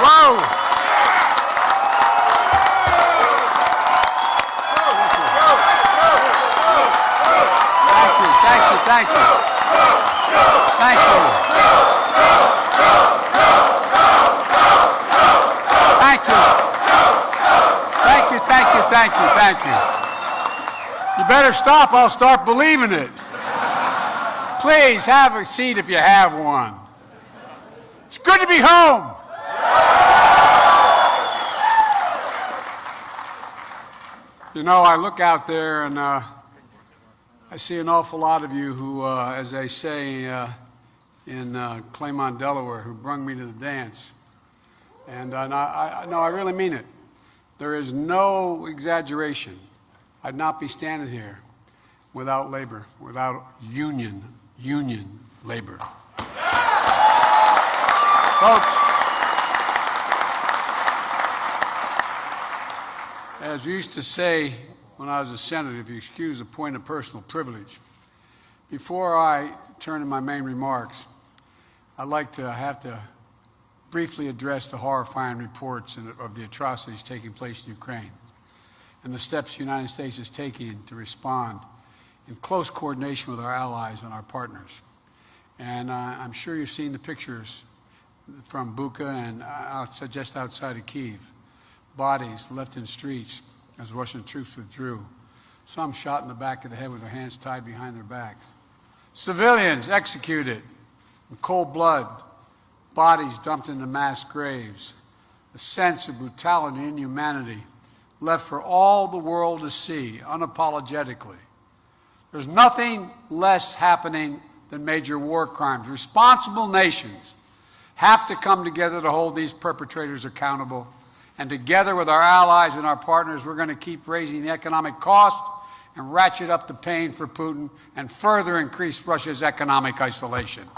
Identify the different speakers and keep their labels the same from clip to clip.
Speaker 1: Whoa! Thank you. You better stop, I'll start believing it. Please have a seat if you have one. It's good to be home. You know, I look out there and I see an awful lot of you who, as they say in Claymont, Delaware, who brung me to the dance. And I really mean it. There is no exaggeration. I'd not be standing here without labor, without union labor. Folks, as we used to say when I was a senator, if you excuse a point of personal privilege, before I turn to my main remarks, I'd like to have to briefly address the horrifying reports of the atrocities taking place in Ukraine and the steps the United States is taking to respond in close coordination with our allies and our partners. And I'm sure you've seen the pictures from Bucha and just outside of Kyiv. Bodies left in streets as Russian troops withdrew. Some shot in the back of the head with their hands tied behind their backs. Civilians executed in cold blood. Bodies dumped into mass graves. A sense of brutality and inhumanity left for all the world to see unapologetically. There's nothing less happening than major war crimes. Responsible nations have to come together to hold these perpetrators accountable. And together with our allies and our partners, we're going to keep raising the economic cost and ratchet up the pain for Putin and further increase Russia's economic isolation.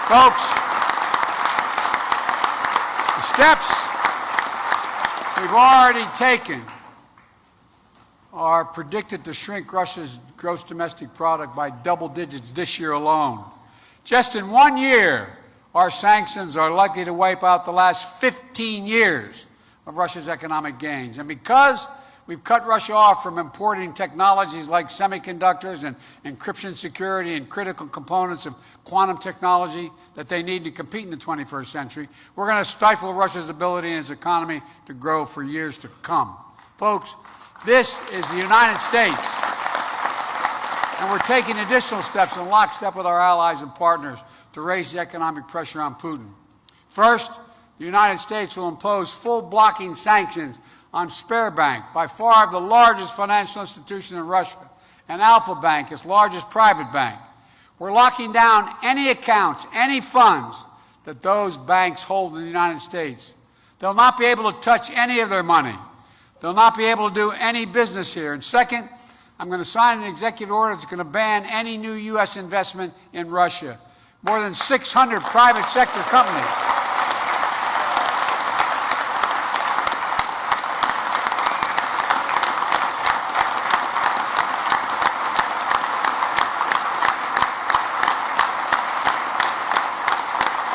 Speaker 1: Folks, the steps we've already taken are predicted to shrink Russia's gross domestic product by double digits this year alone. Just in 1 year, our sanctions are likely to wipe out the last 15 years of Russia's economic gains. And because we've cut Russia off from importing technologies like semiconductors and encryption security and critical components of quantum technology that they need to compete in the 21st century, we're going to stifle Russia's ability and its economy to grow for years to come. Folks, this is the United States, and we're taking additional steps in lockstep with our allies and partners to raise the economic pressure on Putin. First, the United States will impose full blocking sanctions on Sberbank, by far the largest financial institution in Russia, and Alfa Bank, its largest private bank. We're locking down any accounts, any funds that those banks hold in the United States. They'll not be able to touch any of their money. They'll not be able to do any business here. And second, I'm going to sign an executive order that's going to ban any new U.S. investment in Russia. More than 600 private sector companies.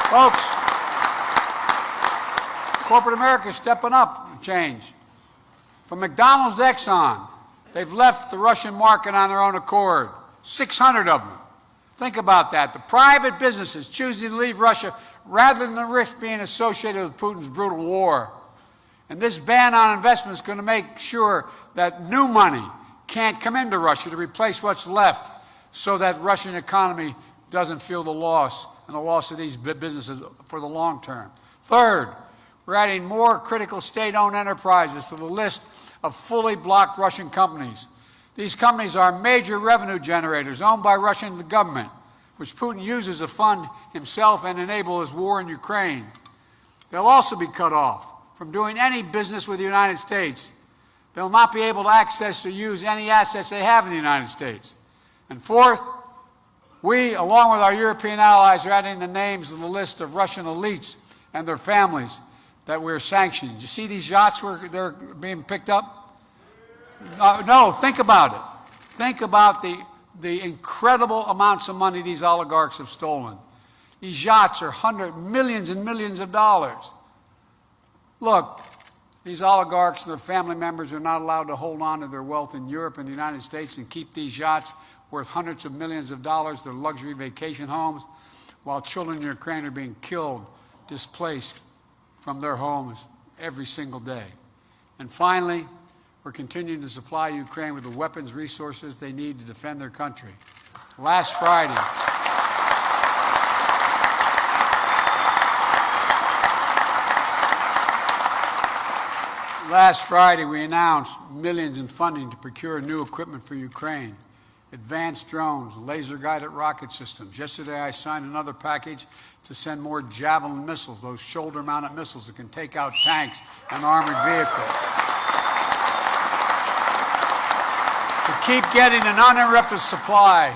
Speaker 1: Folks, corporate America is stepping up and change. From McDonald's to Exxon, they've left the Russian market on their own accord, 600 of them. Think about that. The private businesses choosing to leave Russia rather than the risk being associated with Putin's brutal war. And this ban on investment is going to make sure that new money can't come into Russia to replace what's left so that Russian economy doesn't feel the loss and the loss of these businesses for the long term. Third, we're adding more critical state-owned enterprises to the list of fully blocked Russian companies. These companies are major revenue generators owned by Russian government, which Putin uses to fund himself and enable his war in Ukraine. They'll also be cut off from doing any business with the United States. They'll not be able to access or use any assets they have in the United States. And fourth, we, along with our European allies, are adding the names of the list of Russian elites and their families that we're sanctioning. You see these yachts where they're being picked up? No, think about it. Think about the incredible amounts of money these oligarchs have stolen. These yachts are millions and millions of dollars. Look, these oligarchs and their family members are not allowed to hold on to their wealth in Europe and the United States and keep these yachts worth hundreds of millions of dollars, their luxury vacation homes, while children in Ukraine are being killed, displaced from their homes every single day. And finally, we're continuing to supply Ukraine with the weapons, resources they need to defend their country. Last Friday, we announced millions in funding to procure new equipment for Ukraine, advanced drones, laser-guided rocket systems. Yesterday, I signed another package to send more Javelin missiles, those shoulder-mounted missiles that can take out tanks and armored vehicles. To keep getting an uninterrupted supply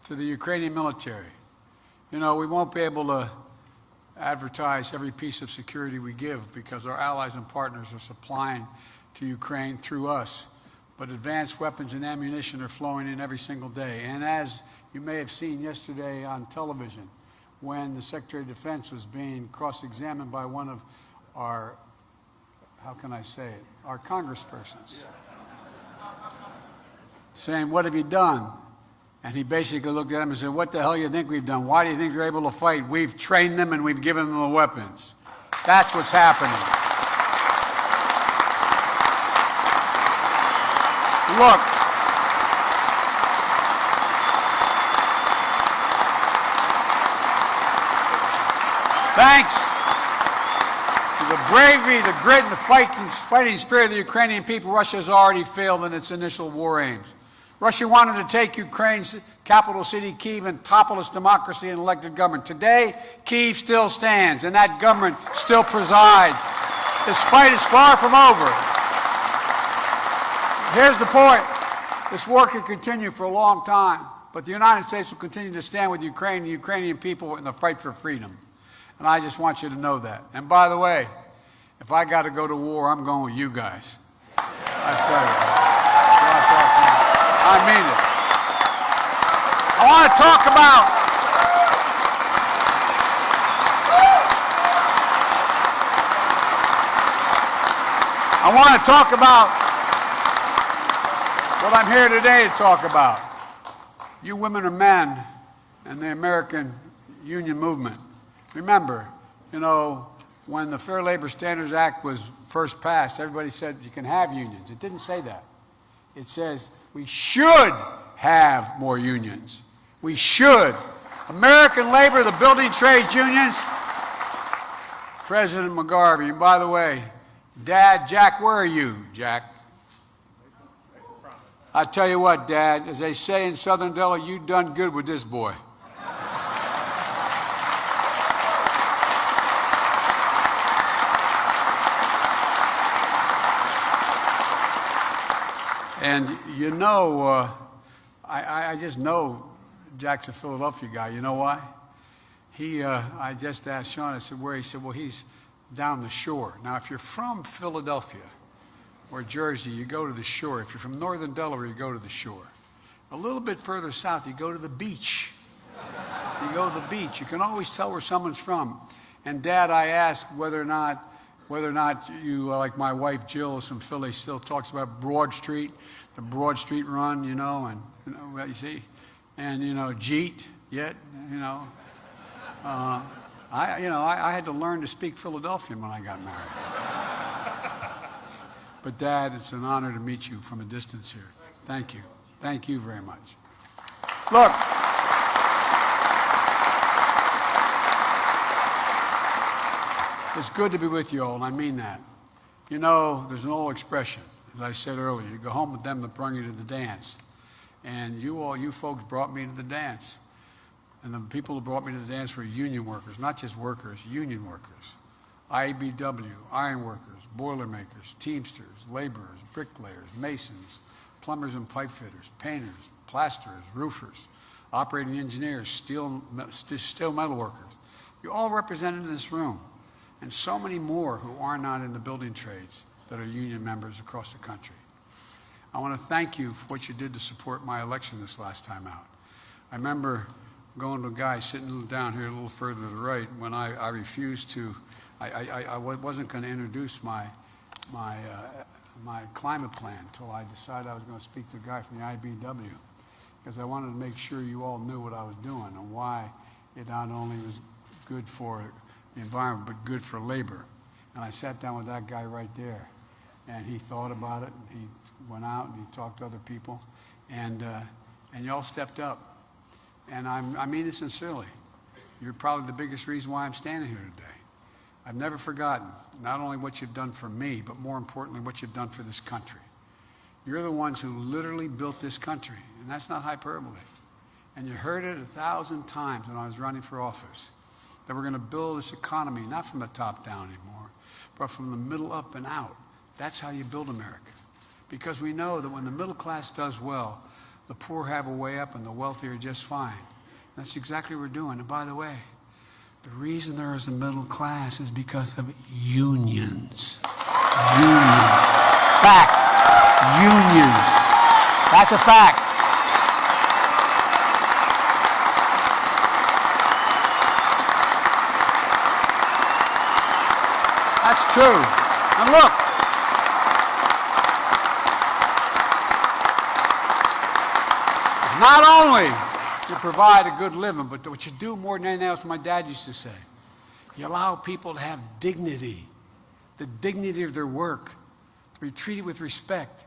Speaker 1: to the Ukrainian military. You know, we won't be able to advertise every piece of security we give because our allies and partners are supplying to Ukraine through us. But advanced weapons and ammunition are flowing in every single day. And as you may have seen yesterday on television, when the Secretary of Defense was being cross-examined by one of our, how can I say it, our congresspersons, saying, "What have you done?" And he basically looked at him and said, "What the hell do you think we've done? Why do you think they're able to fight? We've trained them and we've given them the weapons." That's what's happening. Look, thanks to the bravery, the grit, and the fighting spirit of the Ukrainian people, Russia has already failed in its initial war aims. Russia wanted to take Ukraine's capital city, Kyiv, and topple its democracy and elected government. Today, Kyiv still stands, and that government still presides. This fight is far from over. Here's the point. This war can continue for a long time, but the United States will continue to stand with Ukraine and the Ukrainian people in the fight for freedom. And I just want you to know that. And by the way, if I got to go to war, I'm going with you guys. I tell you. I mean it. I want to talk about what I'm here today to talk about. You women and men and the American union movement. Remember, you know, when the Fair Labor Standards Act was first passed, everybody said you can have unions. It didn't say that. It says we should have more unions. We should. American labor, the building trades unions, President McGarvey. And by the way, Dad, Jack, where are you, Jack? I tell you what, Dad, as they say in Southern Delaware, you done good with this boy. And you know, I just know Jack's a Philadelphia guy. You know why? I just asked Sean, I said, where? He said, well, he's down the shore. Now, if you're from Philadelphia or Jersey, you go to the shore. If you're from northern Delaware, you go to the shore. A little bit further south, you go to the beach. You go to the beach. You can always tell where someone's from. And Dad, I asked whether or not you, like my wife Jill is from Philly, still talks about Broad Street, the Broad Street run, you know, and you know what you see, and you know, Jeet, yet, you know, I had to learn to speak Philadelphian when I got married. But Dad, it's an honor to meet you from a distance here. Thank you very much. Look. It's good to be with you all, and I mean that. You know, there's an old expression, as I said earlier, you go home with them that bring you to the dance. And you folks brought me to the dance. And the people who brought me to the dance were union workers, not just workers, union workers. IBW, iron workers, boilermakers, teamsters, laborers, bricklayers, masons, plumbers and pipe fitters, painters, plasterers, roofers, operating engineers, steel metal workers. You're all represented in this room. and so many more who are not in the building trades that are union members across the country. I want to thank you for what you did to support my election this last time out. I remember going to a guy sitting down here a little further to the right when I refused to, I wasn't going to introduce my climate plan until I decided I was going to speak to a guy from the IBW, because I wanted to make sure you all knew what I was doing and why it not only was good for the environment, but good for labor. And I sat down with that guy right there, and he thought about it, and he went out and he talked to other people, and you all stepped up. And I mean it sincerely. You're probably the biggest reason why I'm standing here today. I've never forgotten not only what you've done for me, but more importantly, what you've done for this country. You're the ones who literally built this country, and that's not hyperbole. And you heard it 1,000 times when I was running for office, that we're going to build this economy, not from the top down anymore, but from the middle up and out. That's how you build America. Because we know that when the middle class does well, the poor have a way up and the wealthy are just fine. That's exactly what we're doing. And by the way, the reason there is a middle class is because of unions. Unions. Fact. Unions. That's a fact. That's true. And look, not only you provide a good living, but what you do more than anything else, my dad used to say, you allow people to have dignity, the dignity of their work, to be treated with respect.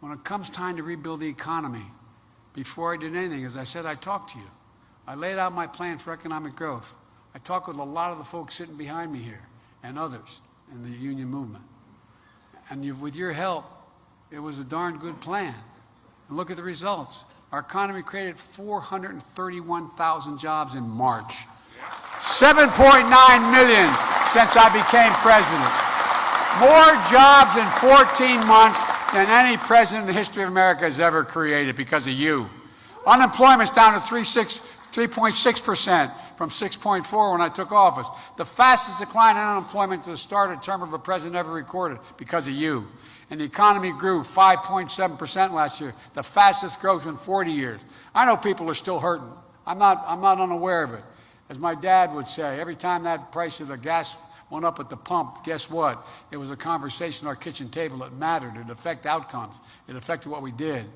Speaker 1: When it comes time to rebuild the economy, before I did anything, as I said, I talked to you. I laid out my plan for economic growth. I talked with a lot of the folks sitting behind me here and others in the union movement. And with your help, it was a darn good plan. And look at the results. Our economy created 431,000 jobs in March. 7.9 million since I became president. More jobs in 14 months than any president in the history of America has ever created because of you. Unemployment's down to 3.6% from 6.4 when I took office. The fastest decline in unemployment to the start of the term of a president ever recorded because of you. And the economy grew 5.7% last year, the fastest growth in 40 years. I know people are still hurting. I'm not unaware of it. As my dad would say, every time that price of the gas went up at the pump, guess what? It was a conversation at our kitchen table that mattered. It affected outcomes. It affected what we did.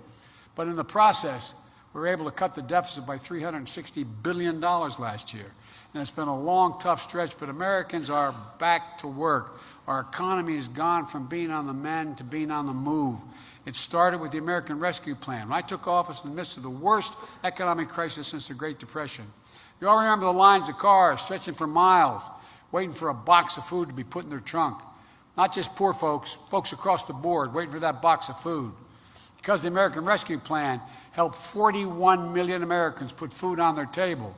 Speaker 1: But in the process, we were able to cut the deficit by $360 billion last year. And it's been a long, tough stretch, but Americans are back to work. Our economy has gone from being on the mend to being on the move. It started with the American Rescue Plan. When I took office in the midst of the worst economic crisis since the Great Depression. You all remember the lines of cars stretching for miles, waiting for a box of food to be put in their trunk. Not just poor folks, folks across the board waiting for that box of food. Because the American Rescue Plan helped 41 million Americans put food on their table.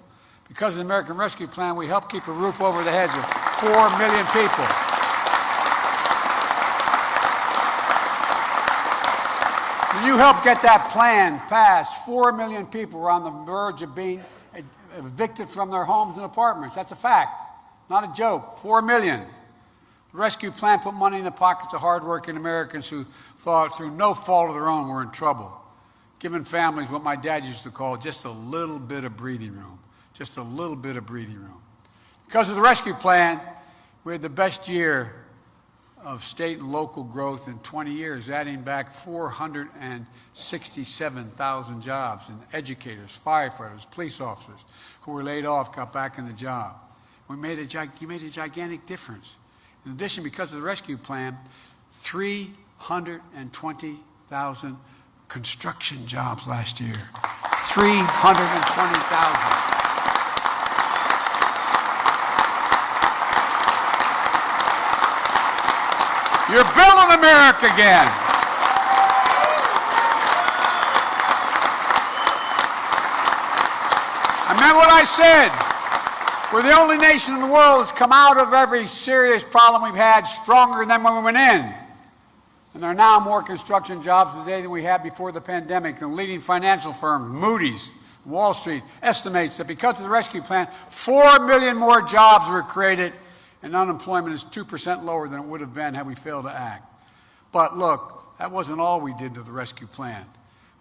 Speaker 1: Because of the American Rescue Plan, we helped keep a roof over the heads of 4 million people. When you helped get that plan passed, 4 million people were on the verge of being evicted from their homes and apartments. That's a fact, not a joke. 4 million. The rescue plan put money in the pockets of hardworking Americans who thought, through no fault of their own, were in trouble, giving families what my dad used to call just a little bit of breathing room. Just a little bit of breathing room. Because of the rescue plan, we had the best year of state and local growth in 20 years, adding back 467,000 jobs, and educators, firefighters, police officers who were laid off got back in the job. You made a gigantic difference. In addition, because of the rescue plan, 320,000 construction jobs last year. 320,000. You're building America again. I meant what I said. We're the only nation in the world that's come out of every serious problem we've had stronger than when we went in. And there are now more construction jobs today than we had before the pandemic. And leading financial firms, Moody's, Wall Street, estimates that because of the rescue plan, 4 million more jobs were created and unemployment is 2% lower than it would have been had we failed to act. But look, that wasn't all we did to the rescue plan.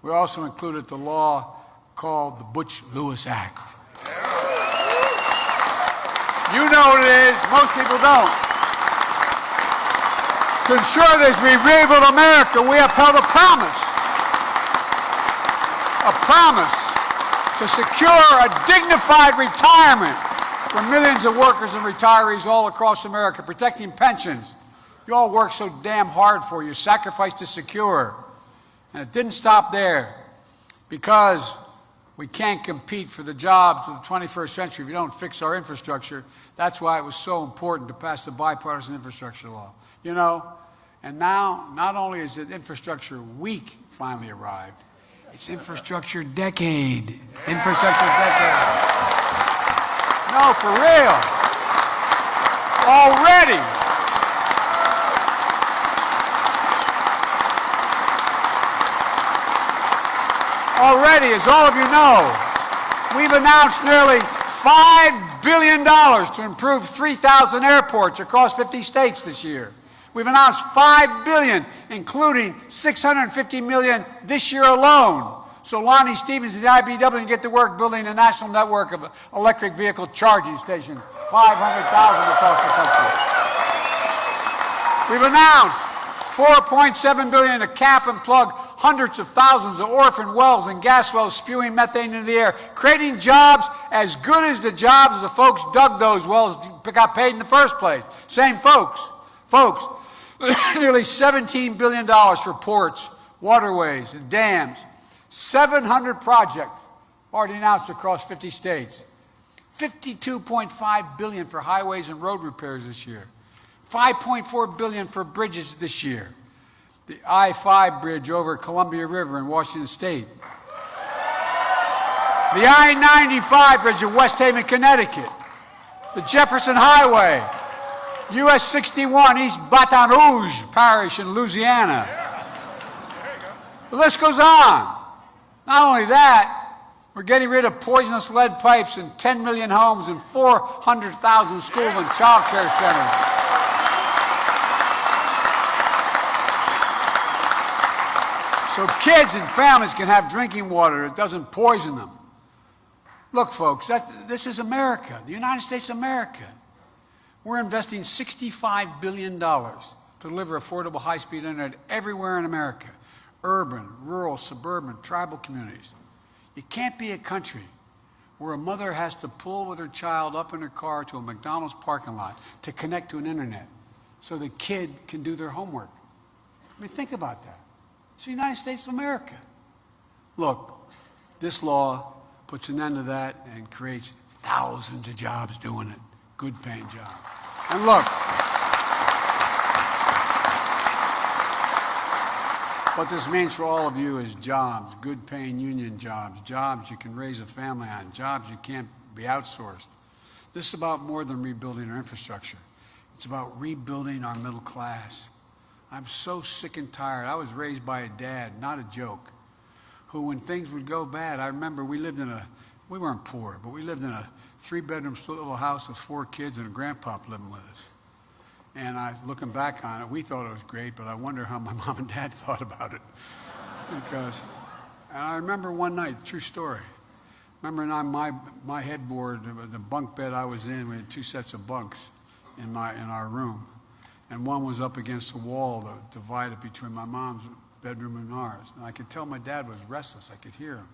Speaker 1: We also included the law called the Butch-Lewis Act. You know what it is, most people don't. To ensure that we rebuild America, we upheld a promise to secure a dignified retirement for millions of workers and retirees all across America, protecting pensions. You all worked so damn hard for, you sacrificed to secure. And it didn't stop there, because we can't compete for the jobs of the 21st century if you don't fix our infrastructure. That's why it was so important to pass the bipartisan infrastructure law. You know, and now, not only is it infrastructure week finally arrived, it's infrastructure decade. Infrastructure decade. No, for real. Already. Already, as all of you know, we've announced nearly $5 billion to improve 3,000 airports across 50 states this year. We've announced $5 billion, including $650 million this year alone. So Lonnie Stevens and the IBW can get to work building a national network of electric vehicle charging stations, 500,000 across the country. We've announced $4.7 billion to cap and plug hundreds of thousands of orphan wells and gas wells spewing methane into the air, creating jobs as good as the jobs of the folks dug those wells got paid in the first place. Same folks. Nearly $17 billion for ports, waterways, and dams. 700 projects already announced across 50 states. $52.5 billion for highways and road repairs this year. $5.4 billion for bridges this year. The I-5 bridge over Columbia River in Washington State. The I-95 bridge in West Haven, Connecticut. The Jefferson Highway. US 61 East Baton Rouge Parish in Louisiana. The list goes on. Not only that, we're getting rid of poisonous lead pipes in 10 million homes and 400,000 school and child care centers. So kids and families can have drinking water that doesn't poison them. Look, folks, this is America, the United States of America. We're investing $65 billion to deliver affordable high-speed internet everywhere in America. Urban, rural, suburban, tribal communities. You can't be a country where a mother has to pull with her child up in her car to a McDonald's parking lot to connect to an internet so the kid can do their homework. I mean, think about that. It's the United States of America. Look, this law puts an end to that and creates thousands of jobs doing it. Good paying jobs. And look, what this means for all of you is jobs, good paying union jobs, jobs you can raise a family on, jobs you can't be outsourced. This is about more than rebuilding our infrastructure. It's about rebuilding our middle class. I'm so sick and tired. I was raised by a dad, not a joke, who when things would go bad, I remember we weren't poor, but we lived in a 3-bedroom split little house with 4 kids and a grandpa living with us. And looking back on it, we thought it was great, but I wonder how my mom and dad thought about it. And I remember one night, true story. Remember on my headboard, the bunk bed I was in, we had 2 sets of bunks in our room. And one was up against the wall that divided between my mom's bedroom and ours. And I could tell my dad was restless. I could hear him.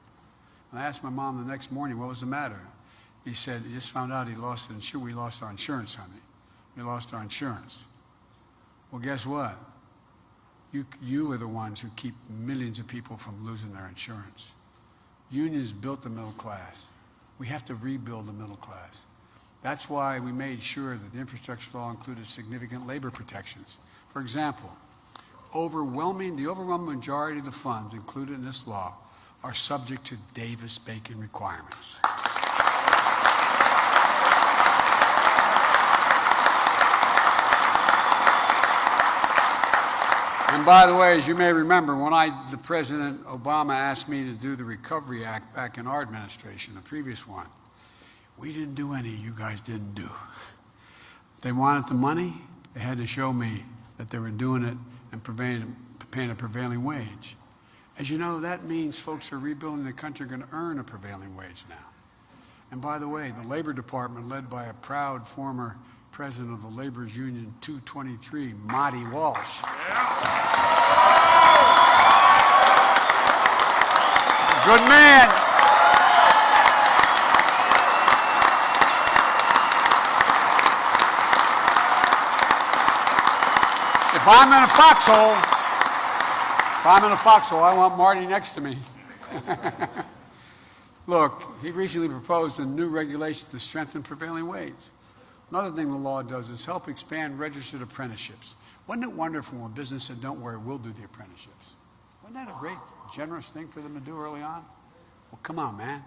Speaker 1: And I asked my mom the next morning, what was the matter? He said, he just found out we lost our insurance, honey. We lost our insurance. Well, guess what? You are the ones who keep millions of people from losing their insurance. Unions built the middle class. We have to rebuild the middle class. That's why we made sure that the infrastructure law included significant labor protections. For example, the overwhelming majority of the funds included in this law are subject to Davis-Bacon requirements. And by the way, as you may remember, when the President Obama asked me to do the Recovery Act back in our administration, the previous one, we didn't do any you guys didn't do. If they wanted the money, they had to show me that they were doing it and paying a prevailing wage. As you know, that means folks who are rebuilding the country are going to earn a prevailing wage now. And by the way, the Labor Department, led by a proud former president of the Labor's Union 223, Marty Walsh. Good man. If I'm in a foxhole, I want Marty next to me. Look, he recently proposed a new regulation to strengthen prevailing wage. Another thing the law does is help expand registered apprenticeships. Wasn't it wonderful when a business said, don't worry, we'll do the apprenticeships? Wasn't that a great, generous thing for them to do early on? Well, come on, man.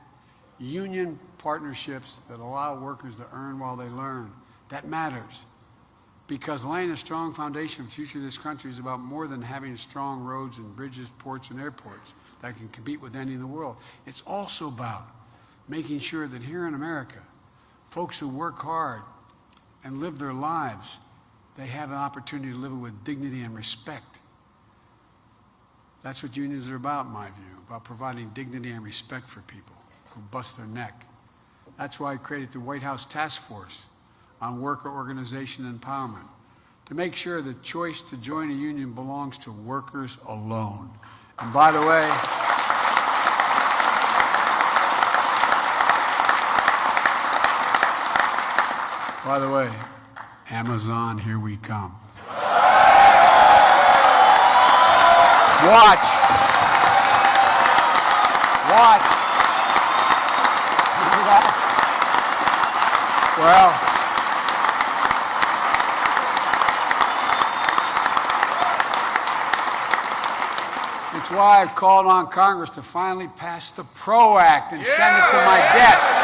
Speaker 1: Union partnerships that allow workers to earn while they learn, that matters. Because laying a strong foundation for the future of this country is about more than having strong roads and bridges, ports, and airports that can compete with any in the world. It's also about making sure that here in America, folks who work hard and live their lives, they have an opportunity to live it with dignity and respect. That's what unions are about, in my view, about providing dignity and respect for people who bust their neck. That's why I created the White House Task Force on Worker Organization and Empowerment, to make sure the choice to join a union belongs to workers alone. And by the way, Amazon, here we come. Watch. Well, it's why I've called on Congress to finally pass the PRO Act and send it to my desk.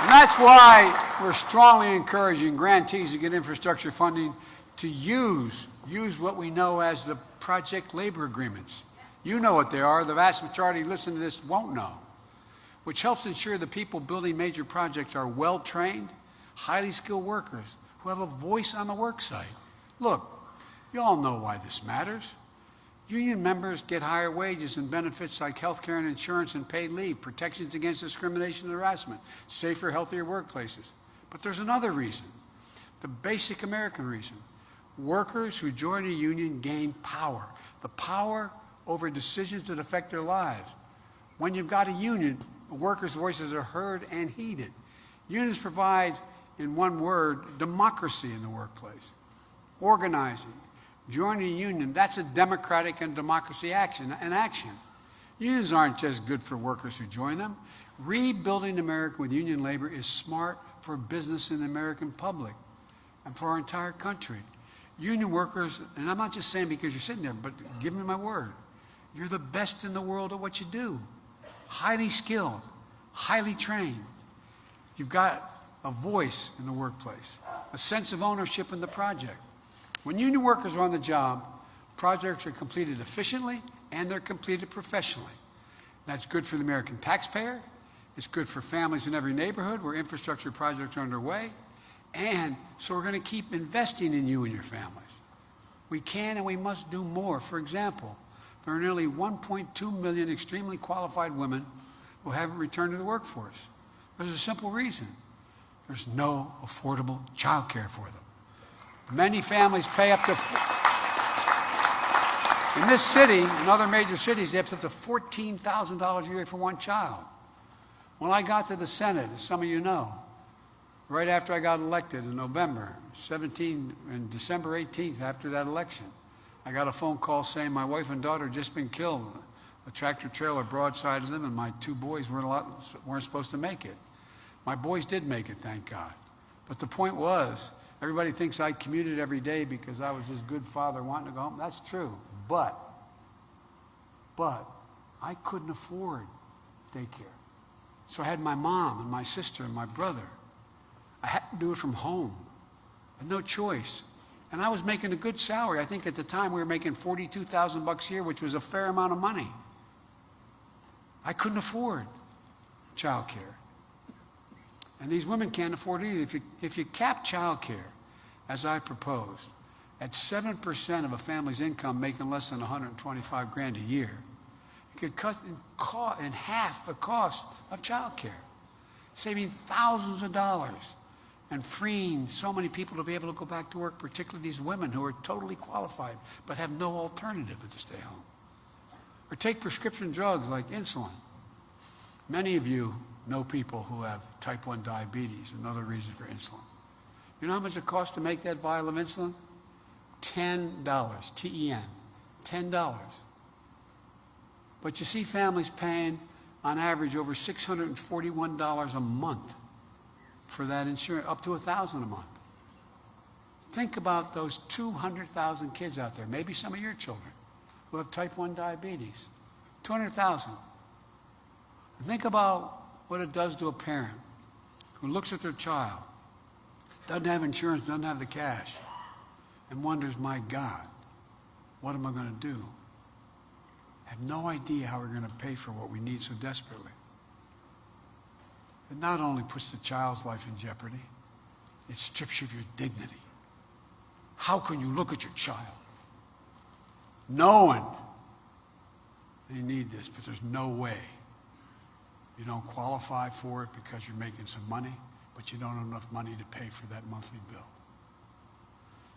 Speaker 1: And that's why we're strongly encouraging grantees to get infrastructure funding to use what we know as the project labor agreements. You know what they are. The vast majority listening to this won't know. Which helps ensure the people building major projects are well-trained, highly skilled workers who have a voice on the work site. Look, you all know why this matters. Union members get higher wages and benefits like health care and insurance and paid leave, protections against discrimination and harassment, safer, healthier workplaces. But there's another reason, the basic American reason. Workers who join a union gain power, the power over decisions that affect their lives. When you've got a union, workers' voices are heard and heeded. Unions provide, in one word, democracy in the workplace. Organizing, joining a union, that's a democratic and democracy action. Unions aren't just good for workers who join them. Rebuilding America with union labor is smart for business and the American public and for our entire country. Union workers, and I'm not just saying because you're sitting there, but give me my word, you're the best in the world at what you do. Highly skilled, highly trained. You've got a voice in the workplace, a sense of ownership in the project. When union workers are on the job, projects are completed efficiently and they're completed professionally. That's good for the American taxpayer. It's good for families in every neighborhood where infrastructure projects are underway. And so we're going to keep investing in you and your families. We can and we must do more. For example, there are nearly 1.2 million extremely qualified women who haven't returned to the workforce. There's a simple reason. There's no affordable child care for them. Many families pay up to, in this city and other major cities, they have up to $14,000 a year for one child. When I got to the Senate, as some of you know, right after I got elected in November 17 and December 18th after that election, I got a phone call saying my wife and daughter had just been killed. A tractor trailer broadsided them, and my two boys weren't supposed to make it. My boys did make it, thank God. But the point was, everybody thinks I commuted every day because I was this good father wanting to go home. That's true. But I couldn't afford daycare. So I had my mom and my sister and my brother. I had to do it from home. I had no choice. And I was making a good salary. I think at the time we were making $42,000 a year, which was a fair amount of money. I couldn't afford child care. And these women can't afford it either. If you cap child care, as I proposed, at 7% of a family's income making less than $125,000 a year, you could cut in half the cost of child care, saving thousands of dollars and freeing so many people to be able to go back to work, particularly these women who are totally qualified but have no alternative but to stay home. Or take prescription drugs like insulin. Many of you know people who have type 1 diabetes, another reason for insulin. You know how much it costs to make that vial of insulin? $10, T-E-N, $10. But you see families paying, on average, over $641 a month for that insurance, up to $1,000 a month. Think about those 200,000 kids out there, maybe some of your children, who have type 1 diabetes. 200,000. Think about what it does to a parent who looks at their child, doesn't have insurance, doesn't have the cash, and wonders, my God, what am I going to do? Have no idea how we're going to pay for what we need so desperately. It not only puts the child's life in jeopardy, it strips you of your dignity. How can you look at your child knowing they need this, but there's no way? You don't qualify for it because you're making some money, but you don't have enough money to pay for that monthly bill.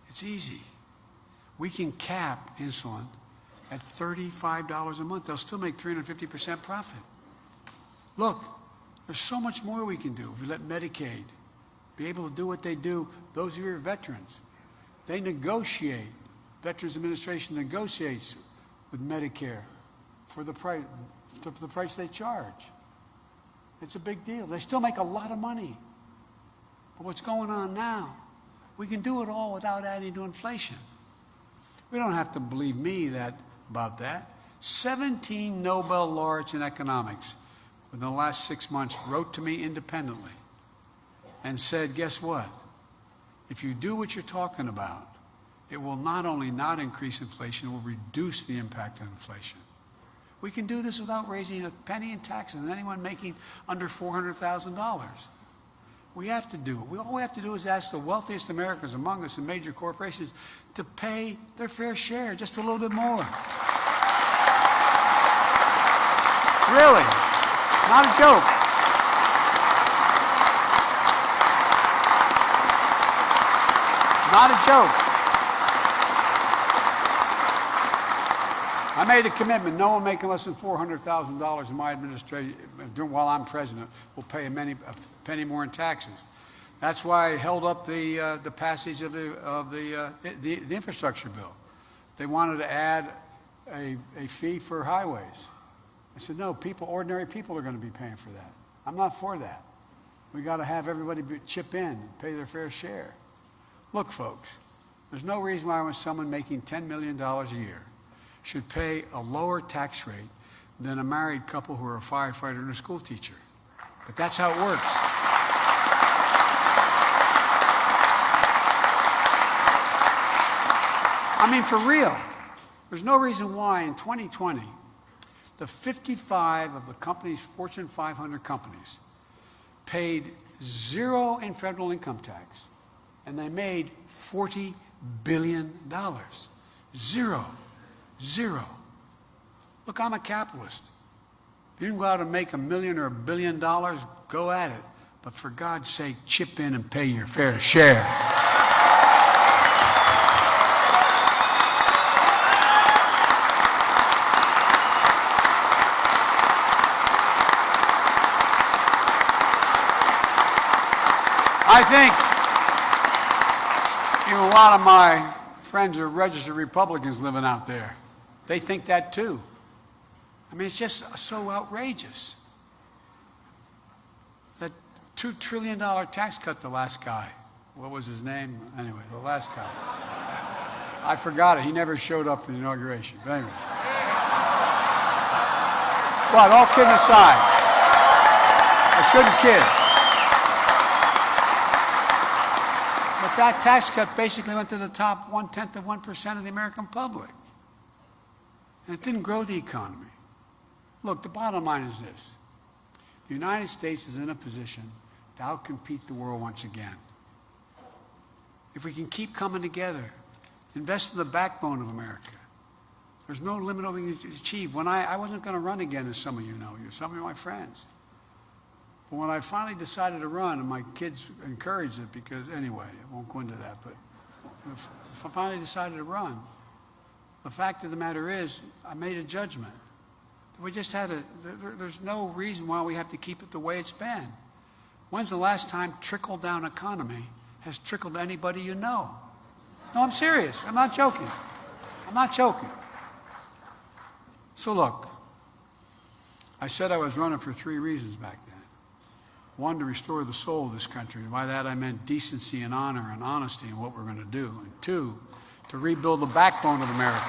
Speaker 1: It's easy. We can cap insulin at $35 a month. They'll still make 350% profit. Look, there's so much more we can do. If we let Medicaid be able to do what they do, those of you who are veterans, they negotiate. Veterans Administration negotiates with Medicare for the price they charge. It's a big deal. They still make a lot of money. But what's going on now, we can do it all without adding to inflation. We don't have to believe me about that. 17 Nobel laureates in economics within the last 6 months wrote to me independently and said, guess what? If you do what you're talking about, it will not only not increase inflation, it will reduce the impact of inflation. We can do this without raising a penny in taxes on anyone making under $400,000. We have to do it. All we have to do is ask the wealthiest Americans among us and major corporations to pay their fair share, just a little bit more. Really, not a joke. Not a joke. I made a commitment. No one making less than $400,000 in my administration while I'm president will pay a penny more in taxes. That's why I held up the passage of the infrastructure bill. They wanted to add a fee for highways. I said, no, ordinary people are going to be paying for that. I'm not for that. We got to have everybody chip in and pay their fair share. Look, folks, there's no reason why when someone making $10 million a year should pay a lower tax rate than a married couple who are a firefighter and a school teacher. But that's how it works. I mean, for real, there's no reason why in 2020, the 55 of the companies, Fortune 500 companies, paid zero in federal income tax, and they made $40 billion. Zero. Zero. Look, I'm a capitalist. If you can go out and make $1 million or $1 billion, go at it. But for God's sake, chip in and pay your fair share. I think even a lot of my friends are registered Republicans living out there. They think that too. I mean, it's just so outrageous. That $2 trillion tax cut, the last guy. What was his name? Anyway, the last guy. I forgot it. He never showed up for the inauguration. But anyway. But all kidding aside, I shouldn't kid. that tax cut basically went to the top 0.1% of the American public. And it didn't grow the economy. Look, the bottom line is this. The United States is in a position to outcompete the world once again. If we can keep coming together, invest in the backbone of America, there's no limit what we can achieve. When I wasn't going to run again, as some of you know, some of my friends. But when I finally decided to run, and my kids encouraged it because, anyway, I won't go into that, but if I finally decided to run, the fact of the matter is, I made a judgment. We just had there's no reason why we have to keep it the way it's been. When's the last time trickle-down economy has trickled to anybody you know? No, I'm serious. I'm not joking. I'm not joking. So look, I said I was running for 3 reasons back then. 1, to restore the soul of this country. And by that I meant decency and honor and honesty in what we're going to do. And 2, to rebuild the backbone of America.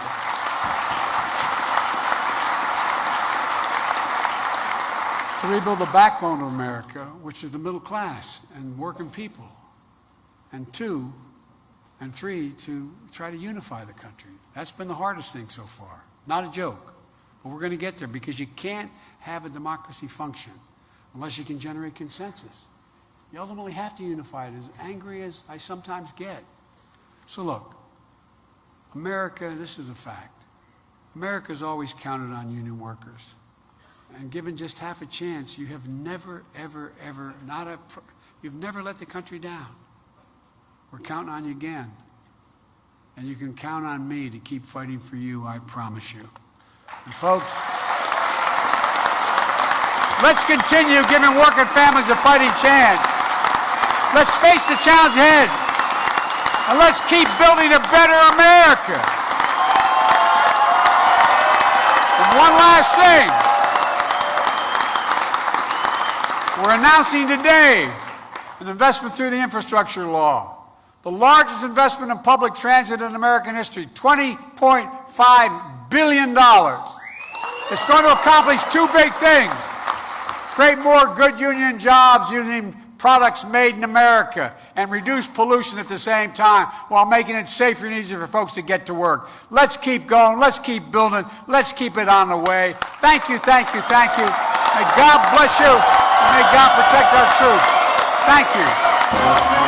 Speaker 1: To rebuild the backbone of America, which is the middle class and working people. And 2 and 3, to try to unify the country. That's been the hardest thing so far. Not a joke. But we're going to get there because you can't have a democracy function unless you can generate consensus. You ultimately have to unify it, as angry as I sometimes get. So look, America, this is a fact. America's always counted on union workers. And given just half a chance, you have never, ever, ever, you've never let the country down. We're counting on you again. And you can count on me to keep fighting for you, I promise you. And folks, let's continue giving working families a fighting chance. Let's face the challenge ahead. And let's keep building a better America. And one last thing. We're announcing today an investment through the infrastructure law. The largest investment in public transit in American history, $20.5 billion. It's going to accomplish 2 big things. Create more good union jobs using products made in America and reduce pollution at the same time while making it safer and easier for folks to get to work. Let's keep going. Let's keep building. Let's keep it on the way. Thank you, thank you, thank you. May God bless you and may God protect our troops. Thank you.